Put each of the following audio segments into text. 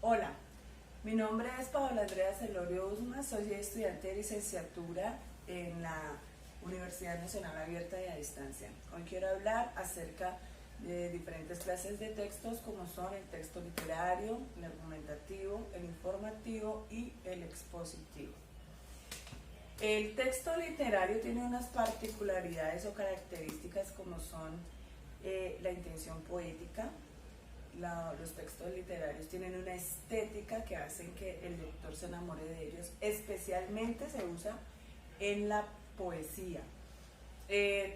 Hola, mi nombre es Paola Andrea Celorio Usma, soy estudiante de licenciatura en la Universidad Nacional Abierta y a Distancia. Hoy quiero hablar acerca de diferentes clases de textos como son el texto literario, el argumentativo, el informativo y el expositivo. El texto literario tiene unas particularidades o características como son la intención poética. Los textos literarios tienen una estética que hacen que el lector se enamore de ellos, especialmente se usa en la poesía.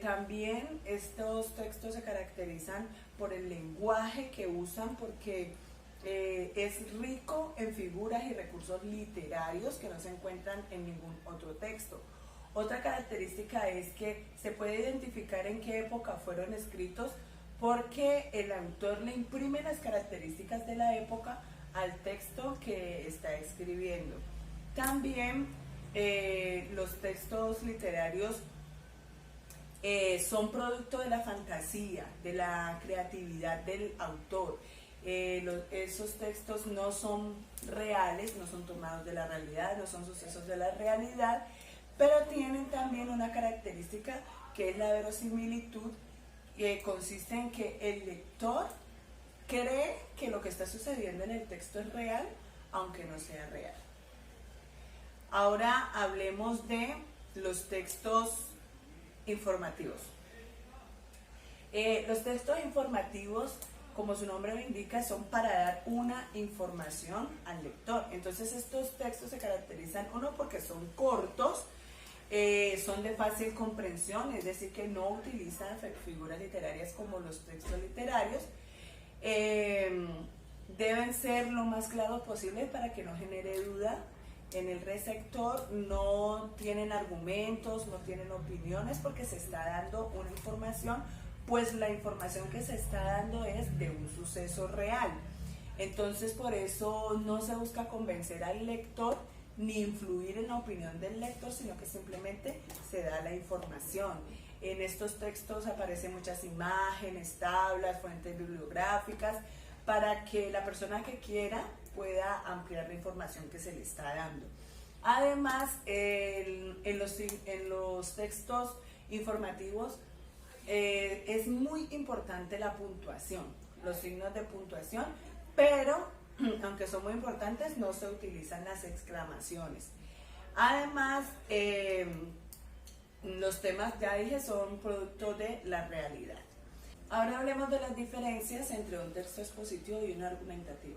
También estos textos se caracterizan por el lenguaje que usan, porque es rico en figuras y recursos literarios que no se encuentran en ningún otro texto. Otra característica es que se puede identificar en qué época fueron escritos, porque el autor le imprime las características de la época al texto que está escribiendo. También los textos literarios son producto de la fantasía, de la creatividad del autor. Esos textos no son reales, no son tomados de la realidad, no son sucesos de la realidad, pero tienen también una característica que es la verosimilitud, que consiste en que el lector cree que lo que está sucediendo en el texto es real, aunque no sea real. Ahora hablemos de los textos informativos. Los textos informativos, como su nombre lo indica, son para dar una información al lector. Entonces estos textos se caracterizan, uno, porque son cortos, son de fácil comprensión, es decir, que no utilizan figuras literarias como los textos literarios. Deben ser lo más claros posible para que no genere duda en el receptor. No tienen argumentos, no tienen opiniones, porque se está dando una información, pues la información que se está dando es de un suceso real. Entonces, por eso no se busca convencer al lector ni influir en la opinión del lector, sino que simplemente se da la información. En estos textos aparecen muchas imágenes, tablas, fuentes bibliográficas, para que la persona que quiera pueda ampliar la información que se le está dando. Además, en los textos informativos es muy importante la puntuación, los signos de puntuación, pero aunque son muy importantes, no se utilizan las exclamaciones. Además, los temas, ya dije, son producto de la realidad. Ahora hablemos de las diferencias entre un texto expositivo y un argumentativo.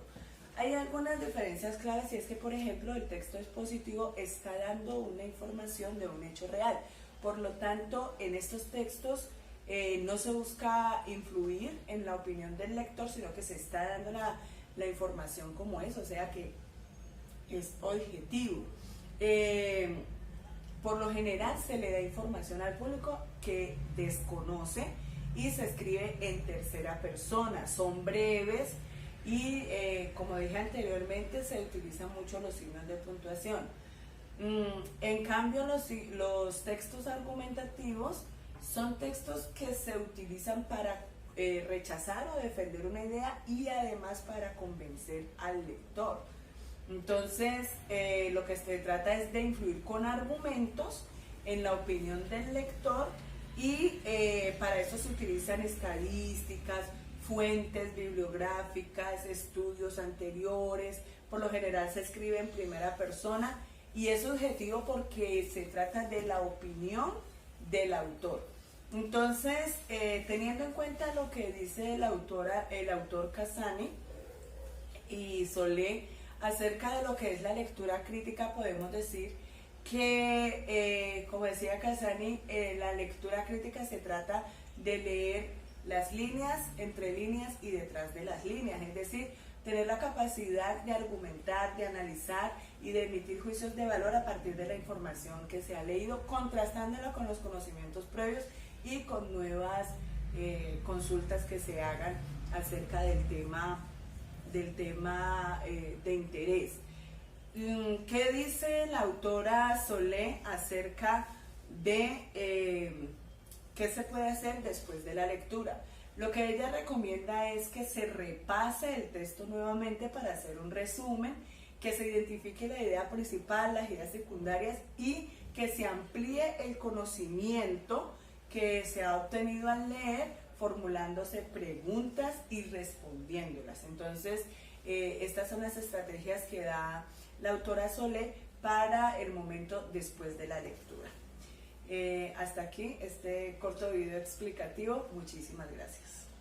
Hay algunas diferencias claras, y es que, por ejemplo, el texto expositivo está dando una información de un hecho real. Por lo tanto, en estos textos no se busca influir en la opinión del lector, sino que se está dando la información como es, o sea que es objetivo. Por lo general se le da información al público que desconoce y se escribe en tercera persona, son breves y como dije anteriormente, se utilizan mucho los signos de puntuación. En cambio, los textos argumentativos son textos que se utilizan para rechazar o defender una idea, y además para convencer al lector. Entonces, lo que se trata es de influir con argumentos en la opinión del lector, y para eso se utilizan estadísticas, fuentes bibliográficas, estudios anteriores. Por lo general se escribe en primera persona, y es objetivo porque se trata de la opinión del autor. Entonces, teniendo en cuenta lo que dice el autor Casani y Solé acerca de lo que es la lectura crítica, podemos decir que, como decía Casani, la lectura crítica se trata de leer las líneas, entre líneas y detrás de las líneas, es decir, tener la capacidad de argumentar, de analizar y de emitir juicios de valor a partir de la información que se ha leído, contrastándola con los conocimientos previos y con nuevas consultas que se hagan acerca del tema de interés. ¿Qué dice la autora Solé acerca de qué se puede hacer después de la lectura? Lo que ella recomienda es que se repase el texto nuevamente para hacer un resumen, que se identifique la idea principal, las ideas secundarias y que se amplíe el conocimiento que se ha obtenido al leer, formulándose preguntas y respondiéndolas. Entonces, estas son las estrategias que da la autora Solé para el momento después de la lectura. Hasta aquí este corto video explicativo. Muchísimas gracias.